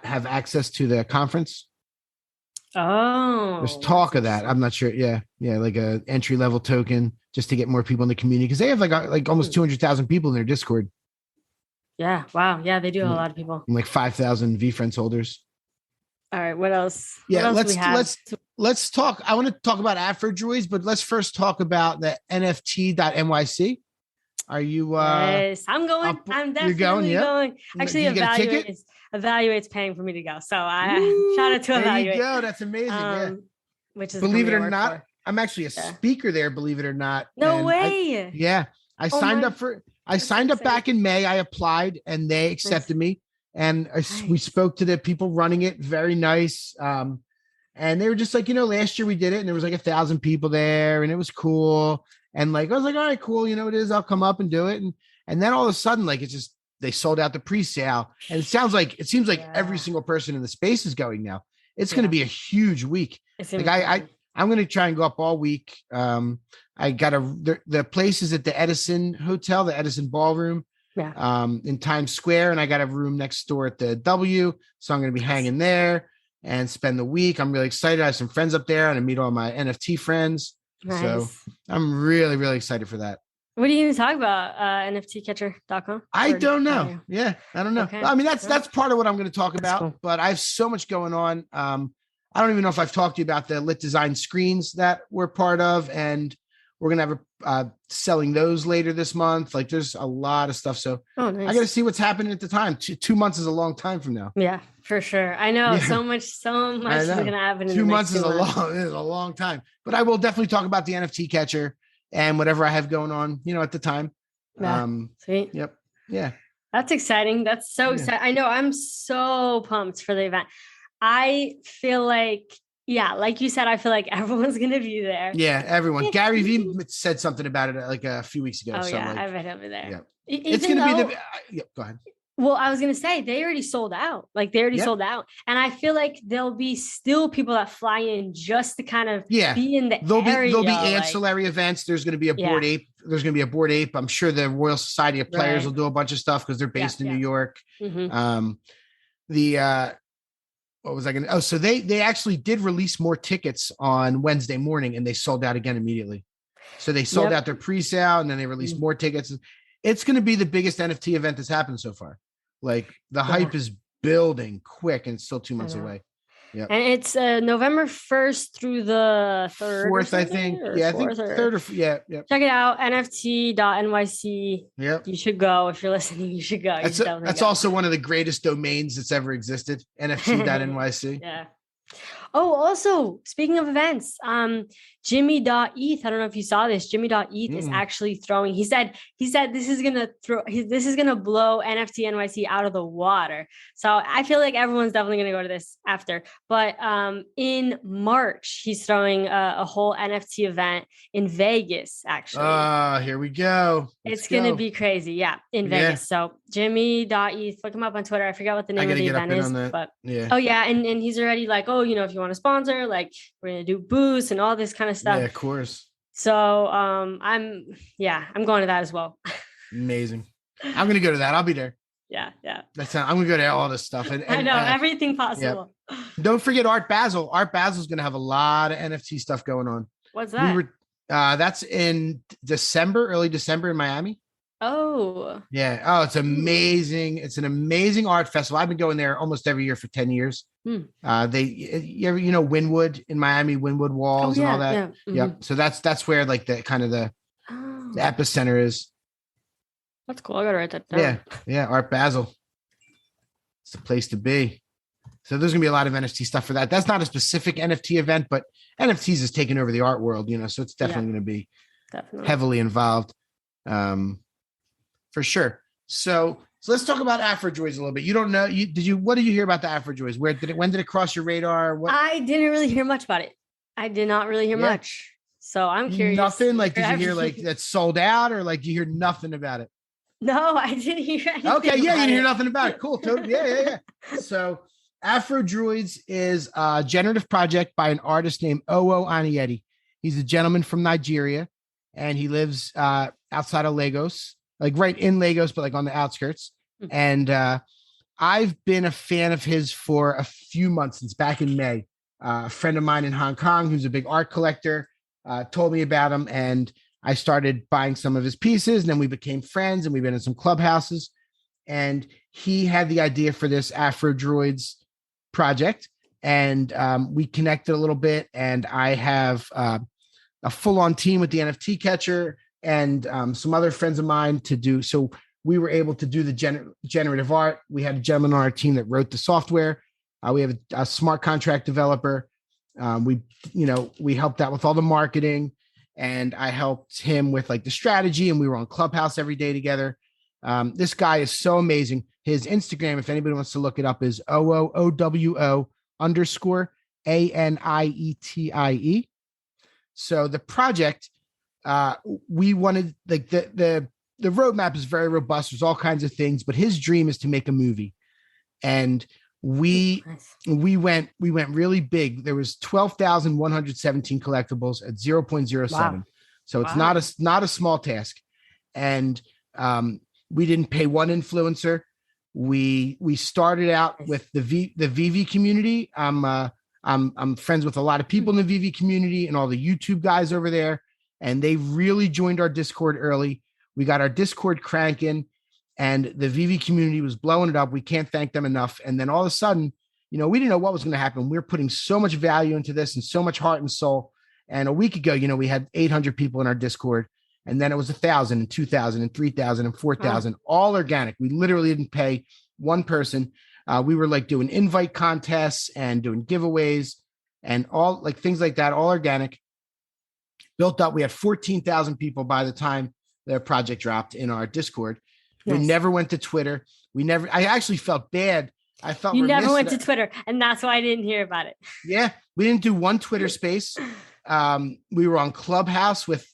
have access to the conference. Oh, There's talk of that. I'm not sure. Yeah. Yeah. Like a entry level token just to get more people in the community. Cause they have like almost 200,000 people in their Discord. yeah. Wow. Yeah. They do have a lot of people. And like 5,000 VeeFriends holders. All right. What else? Yeah. What else do we have? Let's talk. I want to talk about AfroDroids, but let's first talk about the NFT.NYC. Are you, yes, I'm going. I'm definitely going. Actually, Evaluate's paying for me to go. So shout out to Evaluate. There you go. That's amazing. Yeah. Which is, believe it or not, I'm actually a speaker there, believe it or not. No way. I signed up back in May. I applied and they accepted me. And we spoke to the people running it. Very nice. And they were just like, last year we did it and there was like 1,000 people there and it was cool. And like, I was like, all right, cool. You know what it is? I'll come up and do it. And then all of a sudden, like, they sold out the pre-sale. And it seems like every single person in the space is going now. It's going to be a huge week. Like I'm going to try and go up all week. I got the place is at the Edison Hotel, the Edison Ballroom, in Times Square. And I got a room next door at the W. So I'm going to be hanging there and spend the week. I'm really excited. I have some friends up there and I meet all my NFT friends. Nice. So I'm really, really excited for that. What are you going to talk about? NFTcatcher.com? I don't know. Yeah, I don't know. Okay. I mean, that's part of what I'm going to talk about, cool. But I have so much going on. I don't even know if I've talked to you about the lit design screens that we're part of, and we're going to have selling those later this month. Like there's a lot of stuff. So nice. I got to see what's happening at the time. 2 months is a long time from now. Yeah, for sure. I know so much is going to happen. 2 months is a long time, but I will definitely talk about the NFT catcher and whatever I have going on, at the time. Yeah. Sweet. Yep. Yeah. That's exciting. That's so exciting. I know I'm so pumped for the event. I feel like, like you said, I feel like everyone's going to be there. Yeah, everyone. Gary Vee said something about it like a few weeks ago. Oh, so I bet he'll be there. Yeah. It's going to be go ahead. Well, I was going to say they already sold out. Like they already sold out. And I feel like there'll be still people that fly in just to kind of be in the area. There'll be ancillary events. There's going to be a Bored Ape. There's going to be a Bored Ape. I'm sure the Royal Society of Players will do a bunch of stuff because they're based in New York. Mm-hmm. What was I going to? Oh, so they actually did release more tickets on Wednesday morning and they sold out again immediately. So they sold out their pre-sale and then they released more tickets. It's going to be the biggest NFT event that's happened so far. Like the hype is building quick and it's still 2 months away. Yeah. And it's November 1st through the 3rd. 4th, I think. Yeah, I think 3rd or yeah. Check it out. NFT.NYC. Yep. You should go. If you're listening, you should go. That's also one of the greatest domains that's ever existed. NFT.NYC. Yeah. Oh, also, speaking of events, Jimmy.eth, I don't know if you saw this. Jimmy.eth is actually throwing, he said this is going to blow NFT NYC out of the water. So I feel like everyone's definitely going to go to this after. But in March, he's throwing a whole NFT event in Vegas, actually. Here we go. It's going to be crazy. Yeah, in Vegas. So Jimmy.eth, look him up on Twitter. I forgot what the name of the event is. But oh yeah, and he's already like, if you want to sponsor, like we're going to do booths and all this kind of stuff. Yeah, of course. So I'm going to that as well. Amazing. I'm going to go to that. I'll be there. Yeah. I'm going to go to all this stuff. And I know everything possible. Yeah. Don't forget Art Basel. Art Basel's going to have a lot of NFT stuff going on. What's that? That's in early December in Miami. Oh. Yeah. Oh, it's amazing. It's an amazing art festival. I've been going there almost every year for 10 years. You ever, Wynwood in Miami, Wynwood Walls and all that. Yeah. Mm-hmm. Yep. So that's where like the kind of the epicenter is. That's cool. I gotta write that down. Yeah. Art Basel. It's the place to be. So there's gonna be a lot of NFT stuff for that. That's not a specific NFT event, but NFTs is taking over the art world, so it's definitely going to be heavily involved. For sure. So let's talk about AfroDroids a little bit. You don't know, what did you hear about the AfroDroids? When did it cross your radar? I didn't really hear much about it. I did not really hear much. So I'm curious. Nothing? Like, did you hear like that's sold out or like you hear nothing about it? No, I didn't hear anything. Okay, yeah, you about didn't hear it. nothing about it. Cool, totally. Yeah. So AfroDroids is a generative project by an artist named Owo Anieti. He's a gentleman from Nigeria, and he lives outside of Lagos, like right in Lagos, but like on the outskirts. And I've been a fan of his for a few months, since back in May. A friend of mine in Hong Kong, who's a big art collector, told me about him, and I started buying some of his pieces, and then we became friends, and we've been in some clubhouses. And he had the idea for this AfroDroids project, and we connected a little bit, and I have a full-on team with the NFT Catcher and some other friends of mine to do. So we were able to do the generative art. We had a gentleman on our team that wrote the software. We have a smart contract developer. We helped out with all the marketing, and I helped him with like the strategy, and we were on Clubhouse every day together. This guy is so amazing. His Instagram, if anybody wants to look it up, is OWO_ANIETIE. So the project, we wanted, like, the roadmap is very robust. There's all kinds of things, but his dream is to make a movie. And we went really big. There was 12,117 collectibles at 0.07. Wow. So it's not a small task. And we didn't pay one influencer. We started out with the VV community. I'm friends with a lot of people in the VV community and all the YouTube guys over there, and they really joined our Discord early. We got our Discord cranking, and the VV community was blowing it up. We can't thank them enough. And then all of a sudden, we didn't know what was going to happen. We were putting so much value into this and so much heart and soul. And a week ago, we had 800 people in our Discord, and then it was 1,000 and 2,000 and 3,000 and 4,000, all organic. We literally didn't pay one person. We were like doing invite contests and doing giveaways and all like things like that, all organic. Built up. We had 14,000 people by the time the project dropped in our Discord. Nice. We never went to Twitter. I actually felt bad. I felt you never went to Twitter, and that's why I didn't hear about it. Yeah, we didn't do one Twitter space. We were on Clubhouse with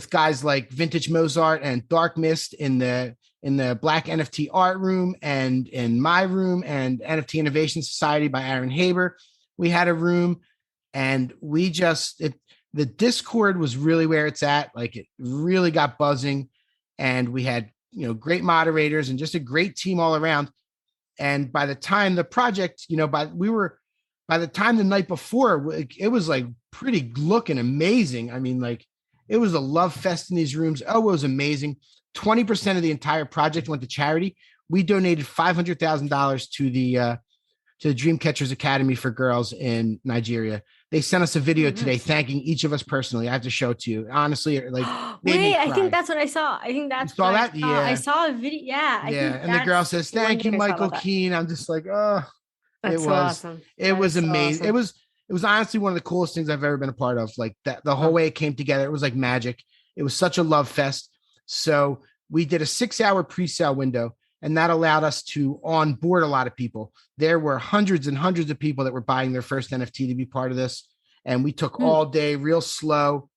guys like Vintage Mozart and Dark Mist in the Black NFT art room, and in my room, and NFT Innovation Society by Aaron Haber. We had a room, and the Discord was really where it's at. Like, it really got buzzing, and we had, great moderators and just a great team all around. And by the time the project, by the time the night before, it was like pretty looking amazing. I mean, like, it was a love fest in these rooms. Oh, it was amazing. 20% of the entire project went to charity. We donated $500,000 to the Dreamcatchers Academy for Girls in Nigeria. They sent us a video today thanking each of us personally. I have to show it to you. Honestly, like, wait, I think that's what I saw. I think that's saw that. Yeah, I saw a video. Yeah, and the girl says, "Thank you, Michael Keane." I'm just like, oh, that's awesome. It was amazing. Awesome. It was honestly one of the coolest things I've ever been a part of. Like, that, the whole way it came together, it was like magic. It was such a love fest. So we did a 6-hour pre-sale window, and that allowed us to onboard a lot of people. There were hundreds and hundreds of people that were buying their first NFT to be part of this. And we took all day, real slow,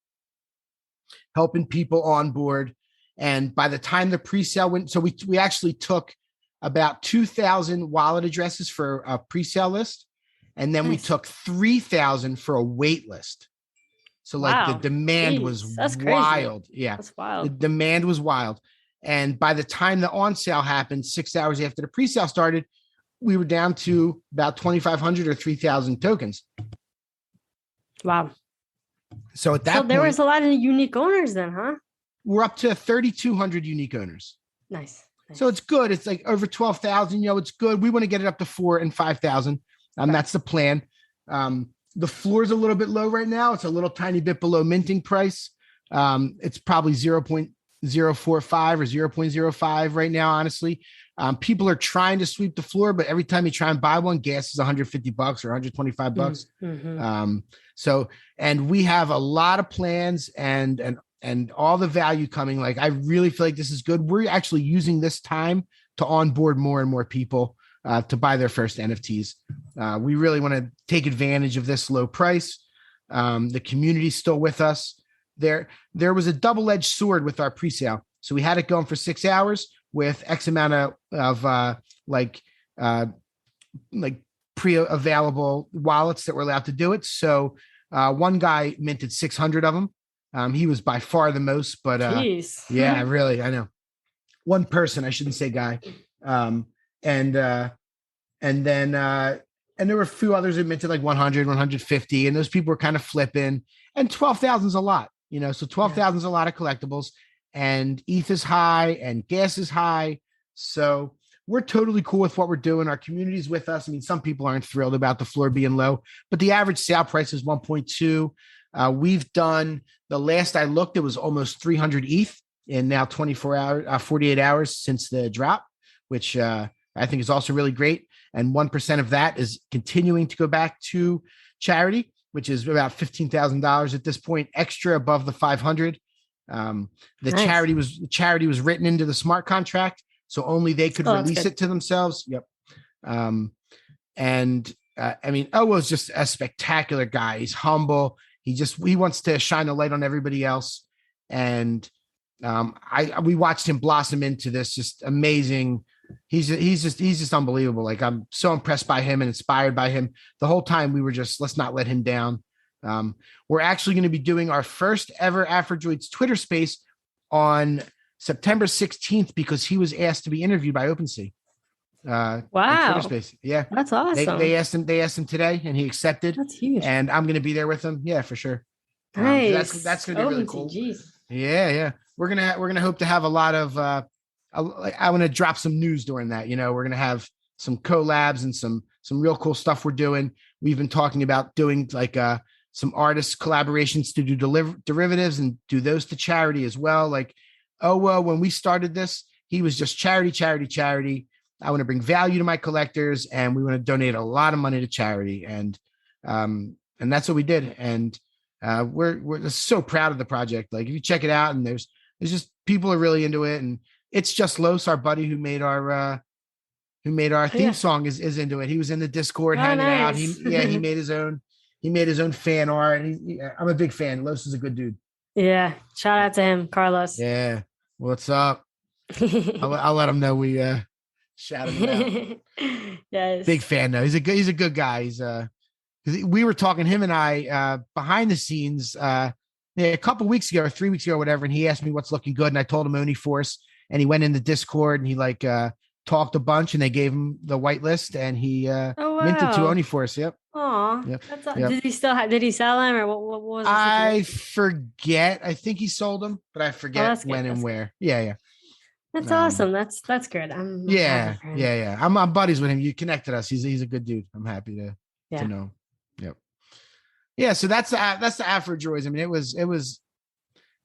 helping people on board. And by the time the pre-sale went, so we actually took about 2,000 wallet addresses for a pre-sale list. And then we took 3,000 for a wait list. So like the demand was wild. Crazy. Yeah. That's wild. The demand was wild. And by the time the on sale happened, 6 hours after the pre-sale started, we were down to about 2,500 or 3,000 tokens. Wow. So at that point, there was a lot of unique owners then, huh? We're up to 3,200 unique owners. Nice. So it's good. It's like over 12,000, it's good. We want to get it up to 4,000 and 5,000. That's the plan. The floor is a little bit low right now. It's a little tiny bit below minting price. It's probably 0.045 or 0.05 right now, honestly. People are trying to sweep the floor, but every time you try and buy one, gas is $150 or $125. Mm-hmm. And we have a lot of plans and all the value coming. Like, I really feel like this is good. We're actually using this time to onboard more and more people to buy their first NFTs. We really want to take advantage of this low price. The community's still with us. There was a double-edged sword with our pre-sale. So we had it going for 6 hours with X amount of like pre-available wallets that were allowed to do it. So one guy minted 600 of them. He was by far the most, but yeah, really, I know. One person, I shouldn't say guy. And there were a few others that minted like 100, 150, and those people were kind of flipping. And 12,000 is a lot, so 12,000 is a lot of collectibles, and ETH is high and gas is high. So we're totally cool with what we're doing. Our community's with us. I mean, some people aren't thrilled about the floor being low, but the average sale price is 1.2. We've done, the last I looked, it was almost 300 ETH in now 48 hours since the drop, which I think is also really great. And 1% of that is continuing to go back to charity, which is about $15,000 at this point, extra above the 500. Charity was written into the smart contract, so only they could release it to themselves. Yep. I mean, Owo's just a spectacular guy. He's humble. He wants to shine a light on everybody else. And we watched him blossom into this just amazing. He's just unbelievable. Like, I'm so impressed by him and inspired by him. The whole time we were just, let's not let him down. We're actually going to be doing our first ever AfroDroids Twitter space on September 16th because he was asked to be interviewed by OpenSea. Wow. Twitter space. Yeah. That's awesome. They asked him today and he accepted. That's huge. And I'm going to be there with him. Yeah, for sure. Nice. That's going to be really cool. Geez. Yeah. We're going to hope to have a lot of, I want to drop some news during that. We're going to have some collabs and some real cool stuff we're doing. We've been talking about doing like some artist collaborations to do derivatives and do those to charity as well. Like, when we started this, he was just charity. I want to bring value to my collectors, and we want to donate a lot of money to charity. And that's what we did. And we're just so proud of the project. Like, if you check it out, and there's just, people are really into it. And it's just Los, our buddy who made our theme song is into it. He was in the Discord hanging out. He made his own fan art. And I'm a big fan. Los is a good dude. Yeah. Shout out to him, Carlos. Yeah. What's up? I'll let him know we shout him out. Yes. Big fan though. He's a good guy. We were talking, him and I, behind the scenes a couple weeks ago or 3 weeks ago or whatever, and he asked me what's looking good, and I told him Uniforce, and he went in the Discord and he talked a bunch, and they gave him the whitelist, and he minted to Uniforce. Yep. Aw. Yep. Did he sell them, or what was it? I forget. I think he sold them, but I forget when and where. Yeah. That's awesome. That's good. Yeah. I'm buddies with him. You connected us. He's a good dude. I'm happy to know. Yep. Yeah. So that's the AfroDroids. I mean, it was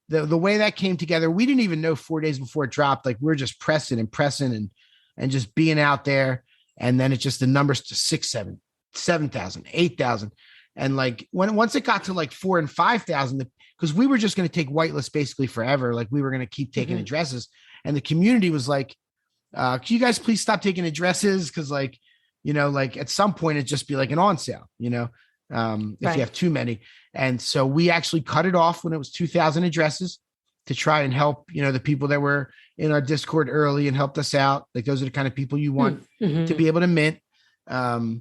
the way that came together. We didn't even know 4 days before it dropped. Like, we're just pressing and just being out there. And then it's just the numbers to 6,000, 7,000, 8,000. And like, once it got to like 4,000 and 5,000, because we were just going to take whitelist basically forever. Like, we were going to keep taking addresses. And the community was like, can you guys please stop taking addresses? Because like at some point it'd just be like an on sale, if you have too many. And so we actually cut it off when it was 2,000 addresses to try and help, the people that were in our Discord early and helped us out. Like, those are the kind of people you want to be able to mint. And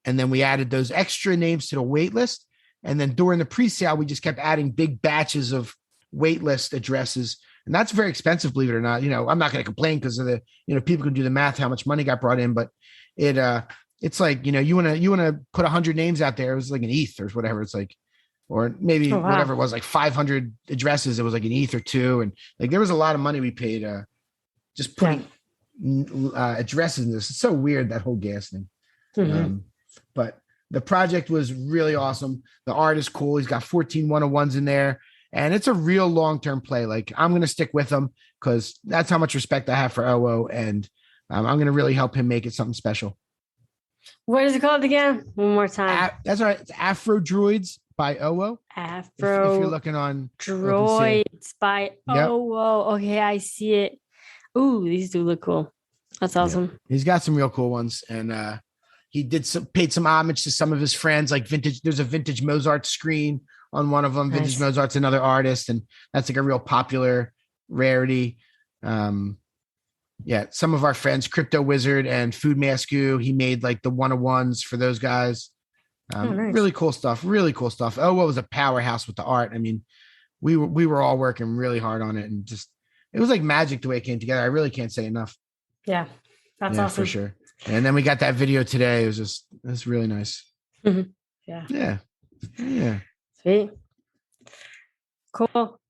then we added those extra names to the wait list. And then during the pre-sale, we just kept adding big batches of waitlist addresses. And that's very expensive, believe it or not. I'm not going to complain because of the, people can do the math, how much money got brought in, but it's like, you want to put 100 names out there. It was like an ETH or whatever. It's like, or maybe whatever it was, like 500 addresses. It was like an ETH or two. And like, there was a lot of money we paid just putting addresses in this. It's so weird, that whole gas thing. But the project was really awesome. The art is cool. He's got 14 101s in there. And it's a real long-term play. Like, I'm going to stick with him because that's how much respect I have for Owo. And I'm going to really help him make it something special. What is it called again? One more time. That's all right. It's AfroDroids by Owo. If you're looking on Droids by Owo. Okay, I see it. Ooh, these do look cool. That's awesome. Yeah. He's got some real cool ones. And he paid some homage to some of his friends, like vintage. There's a vintage Mozart screen on one of them. Vintage Mozart's another artist, and that's like a real popular rarity. Yeah, some of our friends, Crypto Wizard and Food Masku, he made like the 101s for those guys. Nice. Really cool stuff. Really cool stuff. Oh, what was a powerhouse with the art? I mean, we were all working really hard on it, and just it was like magic the way it came together. I really can't say enough. Yeah, that's awesome for sure. And then we got that video today. It was really nice. Yeah. Yeah. Sweet. Cool.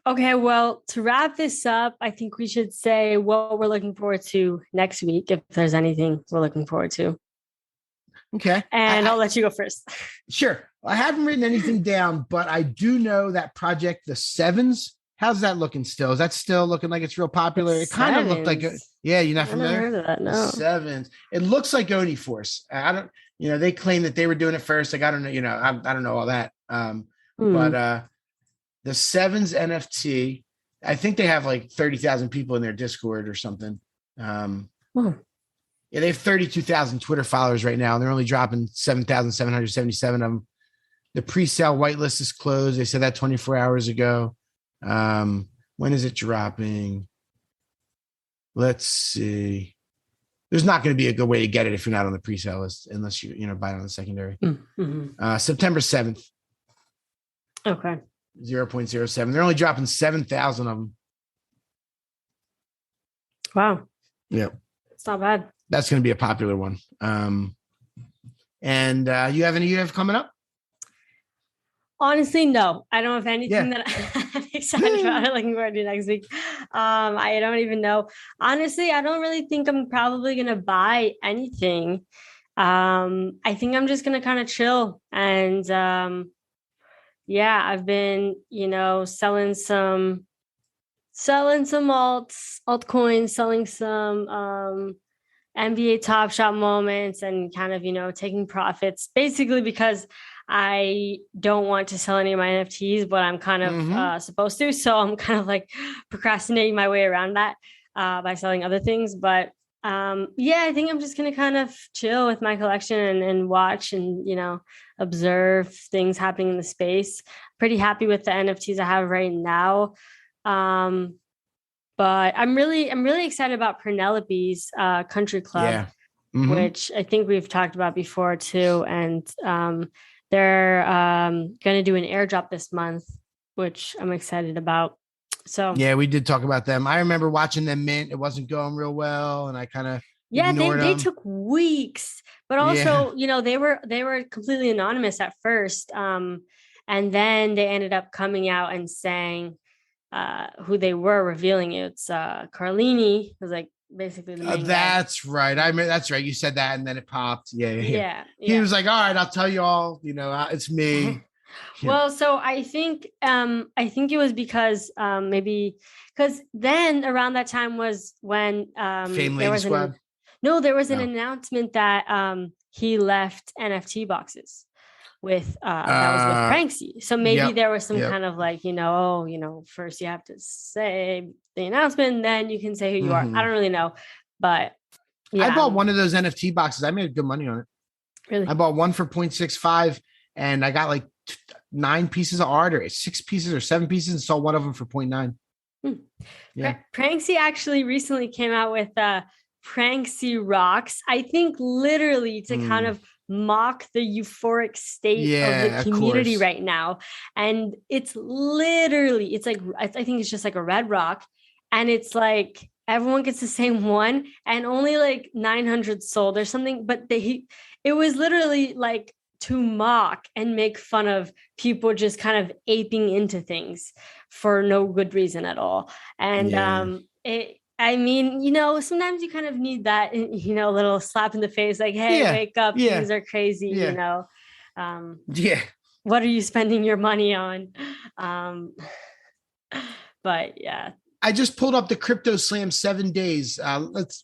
Okay, well, to wrap this up, I think we should say what we're looking forward to next week, if there's anything we're looking forward to. Okay. And I'll let you go first. Sure. I haven't written anything down, but I do know that project, the Sevens. How's that looking still? Is that still looking like it's real popular? It kind of looked like, you're not familiar? I never heard of that, no. The Sevens. It looks like Oni Force. I don't, they claim that they were doing it first. Like, I don't know, I don't know all that. But the Sevens NFT, I think they have like 30,000 people in their Discord or something. Yeah, they have 32,000 Twitter followers right now, and they're only dropping 7,777 of them. The pre-sale whitelist is closed. They said that 24 hours ago. When is it dropping? Let's see. There's not going to be a good way to get it if you're not on the pre-sale list, unless you buy it on the secondary. September 7th. Okay. 0.07. They're only dropping 7,000 of them. Wow. Yep. It's not bad. That's going to be a popular one. And you have any you have coming up? Honestly, no. I don't have anything that I'm excited about or looking forward to next week. I don't even know. Honestly, I don't really think I'm probably going to buy anything. I think I'm just going to kind of chill. And I've been, selling some altcoins, selling some NBA Top Shot moments, and kind of, taking profits, basically because I don't want to sell any of my NFTs, but I'm kind of supposed to. So I'm kind of like procrastinating my way around that by selling other things. But I think I'm just going to kind of chill with my collection and watch and, observe things happening in the space. Pretty happy with the NFTs I have right now. But I'm really excited about Penelope's Country Club, which I think we've talked about before too. And they're going to do an airdrop this month, which I'm excited about. So yeah, we did talk about them. I remember watching them mint. It wasn't going real well, and I kind of they took weeks, but also they were completely anonymous at first, and then they ended up coming out and saying who they were, revealing it. It's Carlini was like basically the main that's guy. Right. I mean, that's right. You said that, and then it popped. Yeah. He was like, "All right, I'll tell you all. It's me." Well, so I think it was because maybe because then around that time was when Fame Lady Squad. There was an announcement that he left NFT boxes with that was with Pranksy. So maybe there was some kind of like, first you have to say the announcement, then you can say who you are. I don't really know. But I bought one of those NFT boxes. I made good money on it. Really? I bought one for 0.65 and I got like 9 pieces of art or 6 pieces or 7 pieces and sold one of them for 0.9. Yeah. Pranksy actually recently came out with Pranksy Rocks. I think literally to kind of mock the euphoric state of the community right now. And it's like, I think it's just like a red rock. And it's like, everyone gets the same one and only like 900 sold or something. But it was literally like to mock and make fun of people just kind of aping into things for no good reason at all. And sometimes you kind of need that, little slap in the face, like, hey, wake up, things are crazy, what are you spending your money on? But yeah. I just pulled up the Crypto Slam 7 days.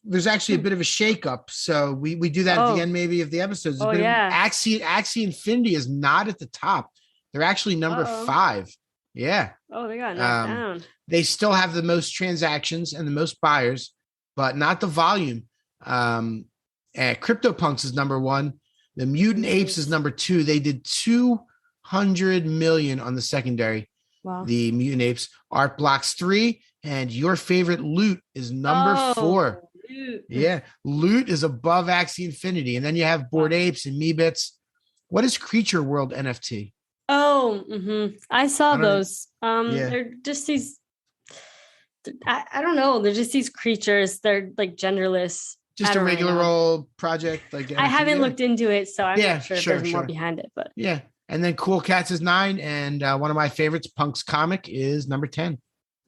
There's actually a bit of a shakeup. So we do that at the end, maybe, of the episodes. Axie Infinity is not at the top. They're actually number 5. Yeah. Oh, they got knocked down. They still have the most transactions and the most buyers, but not the volume. CryptoPunks is number 1. The Mutant Apes is number 2. They did 200 million on the secondary. Wow. the Mutant Apes. Art Blocks 3, and your favorite Loot is number 4. Loot. Yeah, Loot is above Axie Infinity, and then you have Bored Apes and Meebits. What is Creature World NFT? Oh, I saw those. yeah. They're just these. I don't know. They're just these creatures. They're like genderless. Just a regular old project. Like I haven't looked into it, so I'm Yeah, not sure if sure, there's more behind it. But yeah. And then Cool Cats is 9, and one of my favorites, Punk's Comic, is number 10.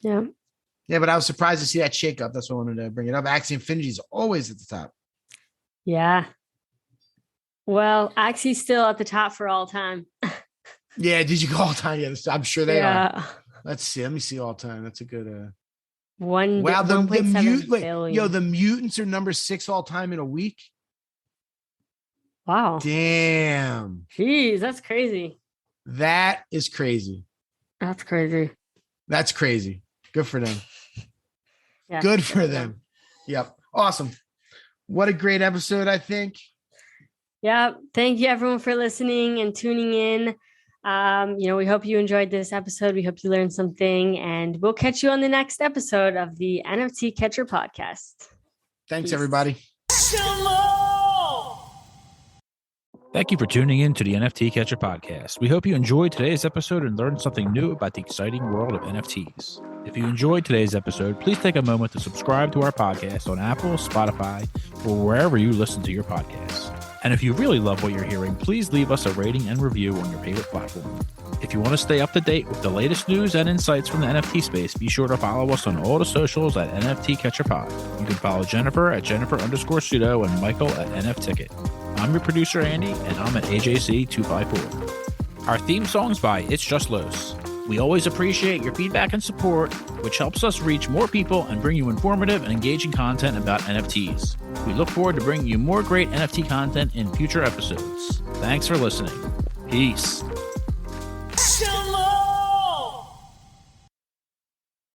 yeah. Yeah, but I was surprised to see that shakeup. That's why I wanted to bring it up. Axie Infinity is always at the top. Yeah. Well, Axie's still at the top for all time. Yeah, did you go all time? Yeah, I'm sure they Yeah. are. Let's see. Let me see all time. That's a good. Wow, the 1.7 billion. the Mutants are number 6 all time in a week. Wow. Damn, Jeez, that's crazy. that is crazy. That's crazy. That's crazy. Good for them. Yeah. Good for them. Yep. Awesome. What a great episode, I think. Yeah. Thank you everyone for listening and tuning in. We hope you enjoyed this episode. We hope you learned something, and we'll catch you on the next episode of the NFT Catcher podcast. Thanks, Peace. everybody. Thank you for tuning in to the NFT Catcher podcast. We hope you enjoyed today's episode and learned something new about the exciting world of NFTs. If you enjoyed today's episode, please take a moment to subscribe to our podcast on Apple, Spotify, or wherever you listen to your podcasts. And if you really love what you're hearing, please leave us a rating and review on your favorite platform. If you want to stay up to date with the latest news and insights from the NFT space, be sure to follow us on all the socials at NFT Catcher Pod. You can follow Jennifer at Jennifer_pseudo and Michael at NFTicket. I'm your producer, Andy, and I'm at AJC254. Our theme song's by It's Just Los. We always appreciate your feedback and support, which helps us reach more people and bring you informative and engaging content about NFTs. We look forward to bringing you more great NFT content in future episodes. Thanks for listening. Peace.